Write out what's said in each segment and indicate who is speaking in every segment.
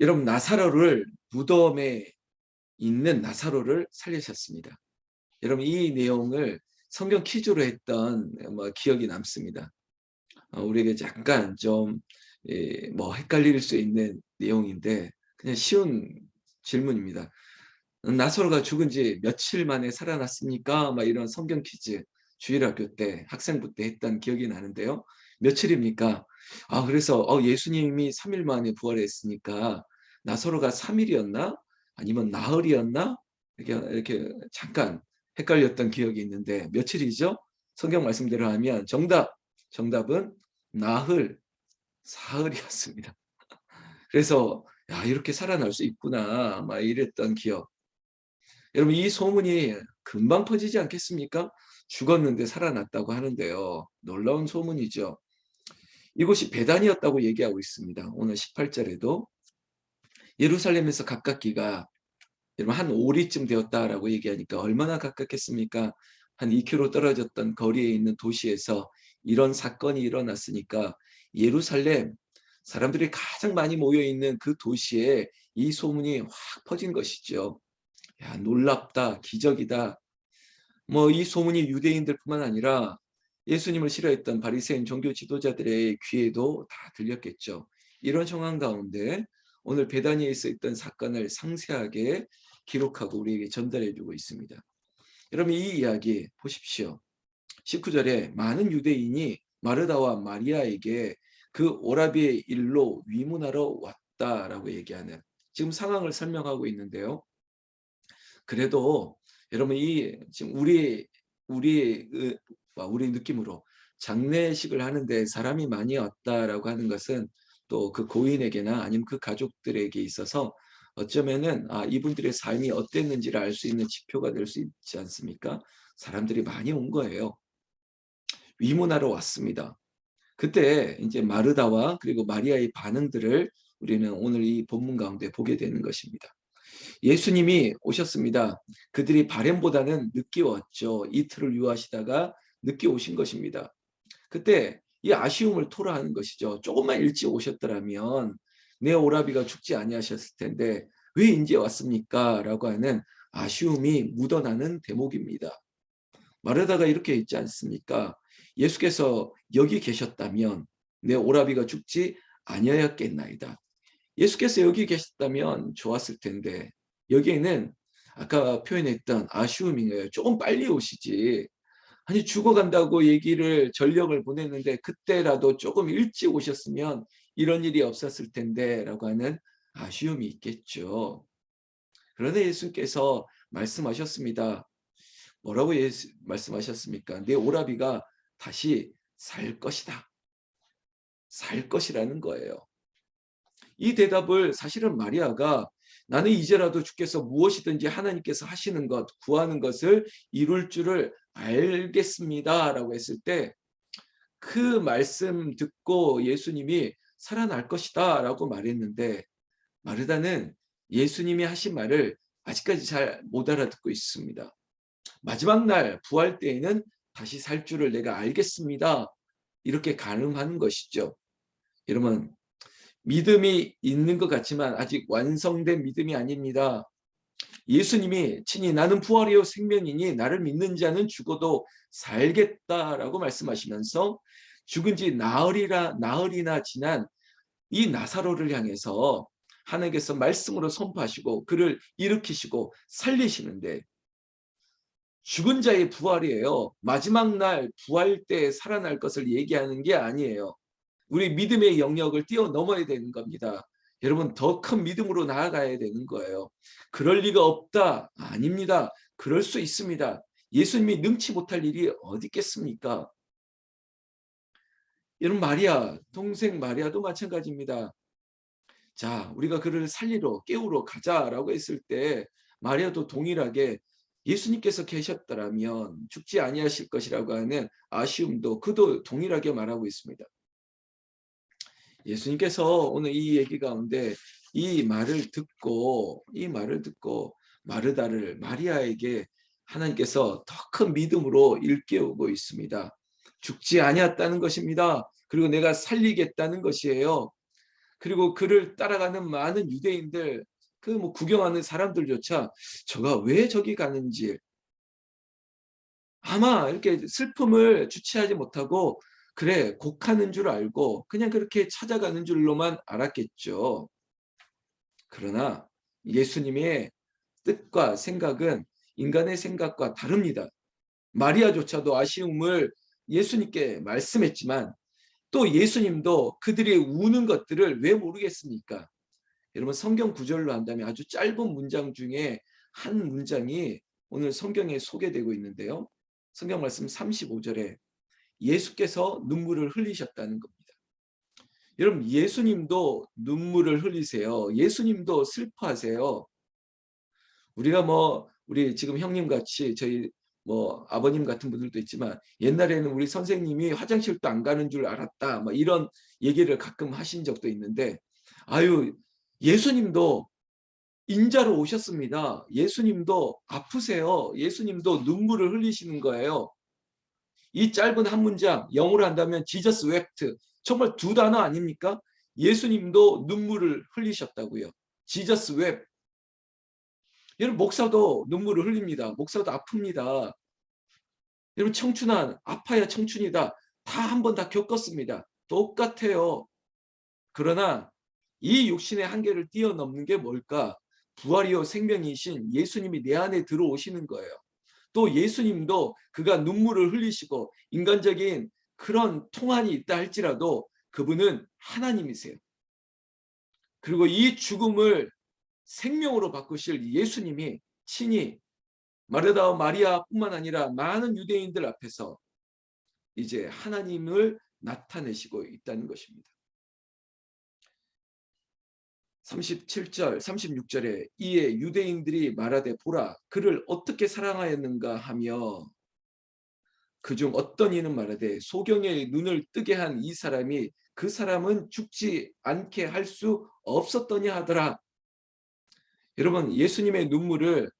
Speaker 1: 여러분, 나사로를 무덤에 있는 나사로를 살리셨습니다. 여러분, 이 내용을 성경 퀴즈로 했던 기억이 남습니다. 우리에게 약간 좀 헷갈릴 수 있는 내용인데 그냥 쉬운 질문입니다. 나사로가 죽은 지 며칠 만에 살아났습니까? 이런 성경 퀴즈 주일학교 때 학생부 때 했던 기억이 나는데요. 며칠입니까? 그래서 예수님이 3일 만에 부활했으니까 나사로가 3일이었나? 아니면 나흘이었나? 이렇게 잠깐 헷갈렸던 기억이 있는데 며칠이죠? 성경 말씀대로 하면 정답은 나흘, 사흘이었습니다. 그래서 이렇게 살아날 수 있구나 이랬던 기억. 여러분, 이 소문이 금방 퍼지지 않겠습니까? 죽었는데 살아났다고 하는데요. 놀라운 소문이죠. 이곳이 베단이었다고 얘기하고 있습니다. 오늘 18절에도 예루살렘에서 가깝기가 여러분 한 오리쯤 되었다라고 얘기하니까 얼마나 가깝겠습니까? 한 2km 떨어졌던 거리에 있는 도시에서 이런 사건이 일어났으니까 예루살렘 사람들이 가장 많이 모여 있는 그 도시에 이 소문이 확 퍼진 것이죠. 야, 놀랍다, 기적이다. 이 소문이 유대인들뿐만 아니라 예수님을 싫어했던 바리새인 종교 지도자들의 귀에도 다 들렸겠죠. 이런 상황 가운데 오늘 베다니에 있었던 사건을 상세하게 기록하고 우리에게 전달해 주고 있습니다. 여러분, 이 이야기 보십시오. 19절에 많은 유대인이 마르다와 마리아에게 그 오라비의 일로 위문하러 왔다라고 얘기하는 지금 상황을 설명하고 있는데요. 그래도 여러분, 이 지금 우리 느낌으로 장례식을 하는데 사람이 많이 왔다라고 하는 것은 또 그 고인에게나 아니면 그 가족들에게 있어서 어쩌면은 이분들의 삶이 어땠는지를 알 수 있는 지표가 될 수 있지 않습니까? 사람들이 많이 온 거예요. 위문하러 왔습니다. 그때 이제 마르다와 그리고 마리아의 반응들을 우리는 오늘 이 본문 가운데 보게 되는 것입니다. 예수님이 오셨습니다. 그들이 바램보다는 늦게 왔죠. 이틀을 유하시다가 늦게 오신 것입니다. 그때 이 아쉬움을 토로하는 것이죠. 조금만 일찍 오셨더라면 내 오라비가 죽지 아니하셨을 텐데 왜 이제 왔습니까? 라고 하는 아쉬움이 묻어나는 대목입니다. 마르다가 이렇게 있지 않습니까? 예수께서 여기 계셨다면 내 오라비가 죽지 아니하였겠나이다. 예수께서 여기 계셨다면 좋았을 텐데 여기에는 아까 표현했던 아쉬움인 거예요. 조금 빨리 오시지. 아니, 죽어간다고 얘기를 전력을 보냈는데 그때라도 조금 일찍 오셨으면 이런 일이 없었을 텐데 라고 하는 아쉬움이 있겠죠. 그런데 예수께서 말씀하셨습니다. 뭐라고 말씀하셨습니까? 내 오라비가 다시 살 것이다. 살 것이라는 거예요. 이 대답을 사실은 마리아가 나는 이제라도 주께서 무엇이든지 하나님께서 하시는 것, 구하는 것을 이룰 줄을 알겠습니다 라고 했을 때 그 말씀 듣고 예수님이 살아날 것이다 라고 말했는데 마르다는 예수님이 하신 말을 아직까지 잘 못 알아듣고 있습니다. 마지막 날 부활 때에는 다시 살 줄을 내가 알겠습니다. 이렇게 가늠하는 것이죠. 여러분, 믿음이 있는 것 같지만 아직 완성된 믿음이 아닙니다. 예수님이 친히 나는 부활이요 생명이니 나를 믿는 자는 죽어도 살겠다라고 말씀하시면서 죽은 지 나흘이나 지난 이 나사로를 향해서 하나님께서 말씀으로 선포하시고 그를 일으키시고 살리시는데 죽은 자의 부활이에요. 마지막 날 부활 때 살아날 것을 얘기하는 게 아니에요. 우리 믿음의 영역을 뛰어넘어야 되는 겁니다. 여러분, 더 큰 믿음으로 나아가야 되는 거예요. 그럴 리가 없다. 아닙니다. 그럴 수 있습니다. 예수님이 능치 못할 일이 어디 있겠습니까? 여러분, 마리아, 동생 마리아도 마찬가지입니다. 자, 우리가 그를 살리러 깨우러 가자라고 했을 때 마리아도 동일하게 예수님께서 계셨더라면 죽지 아니하실 것이라고 하는 아쉬움도 그도 동일하게 말하고 있습니다. 예수님께서 오늘 이 얘기 가운데 이 말을 듣고 마르다를 마리아에게 하나님께서 더 큰 믿음으로 일깨우고 있습니다. 죽지 아니었다는 것입니다. 그리고 내가 살리겠다는 것이에요. 그리고 그를 따라가는 많은 유대인들, 그 뭐 구경하는 사람들조차 저가 왜 저기 가는지 아마 이렇게 슬픔을 주체하지 못하고 그래 곡하는 줄 알고 그냥 그렇게 찾아가는 줄로만 알았겠죠. 그러나 예수님의 뜻과 생각은 인간의 생각과 다릅니다. 마리아조차도 아쉬움을 예수님께 말씀했지만 또 예수님도 그들이 우는 것들을 왜 모르겠습니까? 여러분 성경 구절로 한다면 아주 짧은 문장 중에 한 문장이 오늘 성경에 소개되고 있는데요. 성경 말씀 35절에 예수께서 눈물을 흘리셨다는 겁니다. 여러분 예수님도 눈물을 흘리세요. 예수님도 슬퍼하세요. 우리가 뭐 우리 지금 형님 같이 저희 뭐 아버님 같은 분들도 있지만 옛날에는 우리 선생님이 화장실도 안 가는 줄 알았다. 뭐 이런 얘기를 가끔 하신 적도 있는데 아유 예수님도 인자로 오셨습니다. 예수님도 아프세요. 예수님도 눈물을 흘리시는 거예요. 이 짧은 한 문장 영어로 한다면 Jesus wept. 정말 두 단어 아닙니까? 예수님도 눈물을 흘리셨다고요. Jesus wept. 여러분 목사도 눈물을 흘립니다. 목사도 아픕니다. 여러분 청춘한 아파야 청춘이다. 다 한 번 다 겪었습니다. 똑같아요. 그러나 이 육신의 한계를 뛰어넘는 게 뭘까? 부활이요 생명이신 예수님이 내 안에 들어오시는 거예요. 또 예수님도 그가 눈물을 흘리시고 인간적인 그런 통한이 있다 할지라도 그분은 하나님이세요. 그리고 이 죽음을 생명으로 바꾸실 예수님이 친히 마르다와 마리아뿐만 아니라 많은 유대인들 앞에서 이제 하나님을 나타내시고 있다는 것입니다. 37절, 36절에 이에 유대인들이 말하되 보라 그를 어떻게 사랑하였는가 하며 그중 어떤 이는 말하되 소경의 눈을 뜨게 한 이 사람이 그 사람은 죽지 않게 할 수 없었더냐 하더라. 여러분 예수님의 눈물을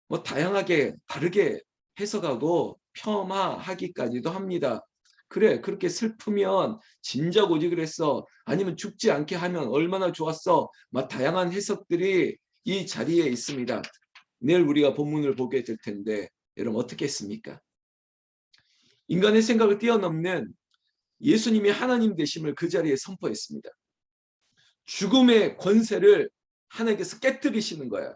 Speaker 1: 뭐 다양하게 다르게 해석하고 폄하하기까지도 합니다. 그래 그렇게 슬프면 진작 오지 그랬어. 아니면 죽지 않게 하면 얼마나 좋았어. 막 다양한 해석들이 이 자리에 있습니다. 내일 우리가 본문을 보게 될 텐데 여러분 어떻게 했습니까? 인간의 생각을 뛰어넘는 예수님이 하나님 되심을 그 자리에 선포했습니다. 죽음의 권세를 하나님께서 깨뜨리시는 거야.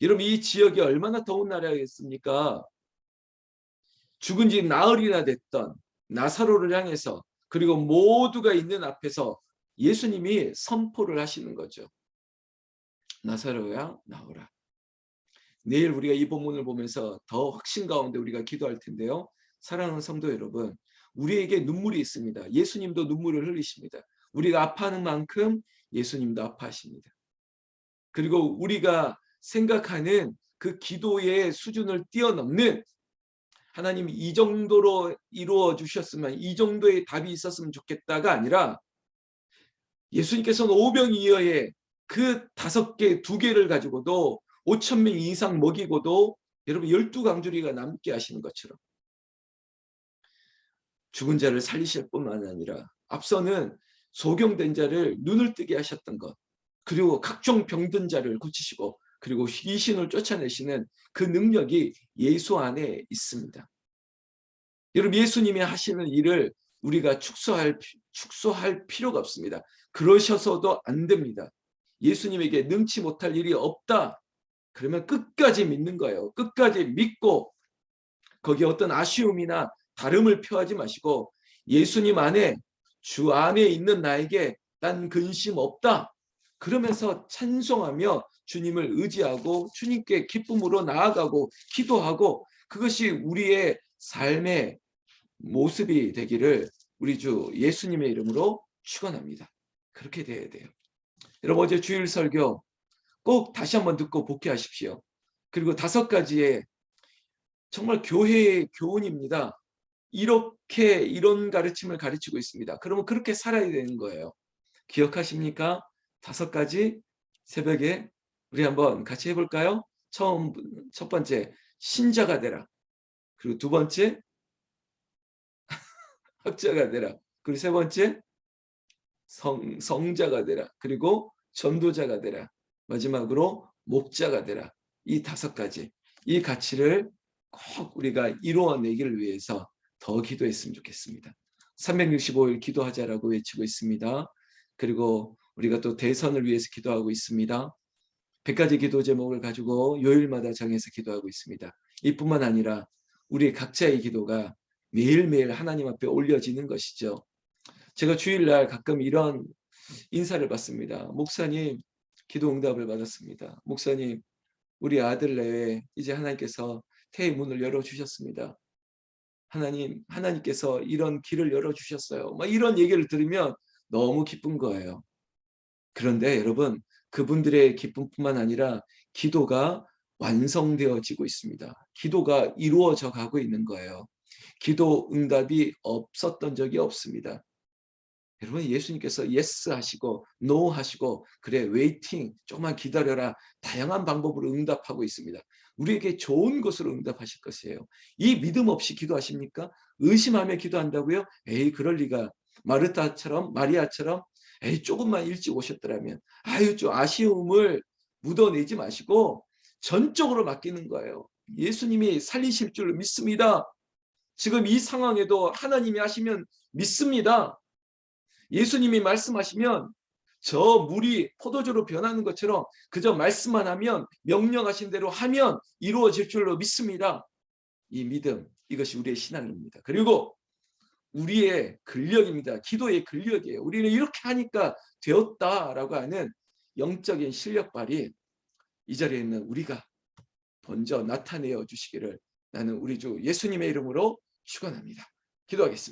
Speaker 1: 여러분 이 지역이 얼마나 더운 나라였습니까? 죽은 지 나흘이나 됐던 나사로를 향해서 그리고 모두가 있는 앞에서 예수님이 선포를 하시는 거죠. 나사로야 나오라. 내일 우리가 이 본문을 보면서 더 확신 가운데 우리가 기도할 텐데요. 사랑하는 성도 여러분, 우리에게 눈물이 있습니다. 예수님도 눈물을 흘리십니다. 우리가 아파하는 만큼 예수님도 아파하십니다. 그리고 우리가 생각하는 그 기도의 수준을 뛰어넘는 하나님이 이 정도로 이루어 주셨으면 이 정도의 답이 있었으면 좋겠다가 아니라 예수님께서는 오병이어의 그 5개, 2개를 가지고도 5천 명 이상 먹이고도 여러분 12강주리가 남게 하시는 것처럼 죽은 자를 살리실 뿐만 아니라 앞서는 소경된 자를 눈을 뜨게 하셨던 것 그리고 각종 병든 자를 고치시고 그리고 귀신을 쫓아내시는 그 능력이 예수 안에 있습니다. 여러분 예수님이 하시는 일을 우리가 축소할 필요가 없습니다. 그러셔서도 안 됩니다. 예수님에게 능치 못할 일이 없다. 그러면 끝까지 믿는 거예요. 끝까지 믿고 거기에 어떤 아쉬움이나 다름을 표하지 마시고 예수님 안에 주 안에 있는 나에게 난 근심 없다. 그러면서 찬송하며 주님을 의지하고 주님께 기쁨으로 나아가고 기도하고 그것이 우리의 삶의 모습이 되기를 우리 주 예수님의 이름으로 축원합니다. 그렇게 돼야 돼요. 여러분 어제 주일 설교 꼭 다시 한번 듣고 복귀하십시오. 그리고 5가지의 정말 교회의 교훈입니다. 이렇게 이런 가르침을 가르치고 있습니다. 그러면 그렇게 살아야 되는 거예요. 기억하십니까? 5가지 새벽에 우리 한번 같이 해볼까요? 첫 번째 신자가 되라. 그리고 2번째 학자가 되라. 그리고 3번째 성자가 되라. 그리고 전도자가 되라. 마지막으로 목자가 되라. 이 5가지. 이 가치를 꼭 우리가 이루어내기를 위해서 더 기도했으면 좋겠습니다. 365일 기도하자라고 외치고 있습니다. 그리고 우리가 또 대선을 위해서 기도하고 있습니다. 100가지 기도 제목을 가지고 요일마다 정해서 기도하고 있습니다. 이뿐만 아니라 우리 각자의 기도가 매일매일 하나님 앞에 올려지는 것이죠. 제가 주일날 가끔 이런 인사를 받습니다. 목사님, 기도 응답을 받았습니다. 목사님, 우리 아들 내외 이제 하나님께서 태의 문을 열어주셨습니다. 하나님께서 이런 길을 열어주셨어요. 막 이런 얘기를 들으면 너무 기쁜 거예요. 그런데 여러분, 그분들의 기쁨뿐만 아니라 기도가 완성되어지고 있습니다. 기도가 이루어져 가고 있는 거예요. 기도 응답이 없었던 적이 없습니다. 여러분, 예수님께서 예스 하시고 노 하시고 그래 웨이팅 조금만 기다려라 다양한 방법으로 응답하고 있습니다. 우리에게 좋은 것으로 응답하실 것이에요. 이 믿음 없이 기도하십니까? 의심하며 기도한다고요? 에이 그럴 리가. 마리아처럼 에이 조금만 일찍 오셨더라면 아유 좀 아쉬움을 묻어내지 마시고 전적으로 맡기는 거예요. 예수님이 살리실 줄 믿습니다. 지금 이 상황에도 하나님이 하시면 믿습니다. 예수님이 말씀하시면 저 물이 포도주로 변하는 것처럼 그저 말씀만 하면 명령하신 대로 하면 이루어질 줄로 믿습니다. 이 믿음, 이것이 우리의 신앙입니다. 그리고 우리의 근력입니다. 기도의 근력이에요. 우리는 이렇게 하니까 되었다라고 하는 영적인 실력 발휘 이 자리에 있는 우리가 먼저 나타내어 주시기를 나는 우리 주 예수님의 이름으로 축원합니다. 기도하겠습니다.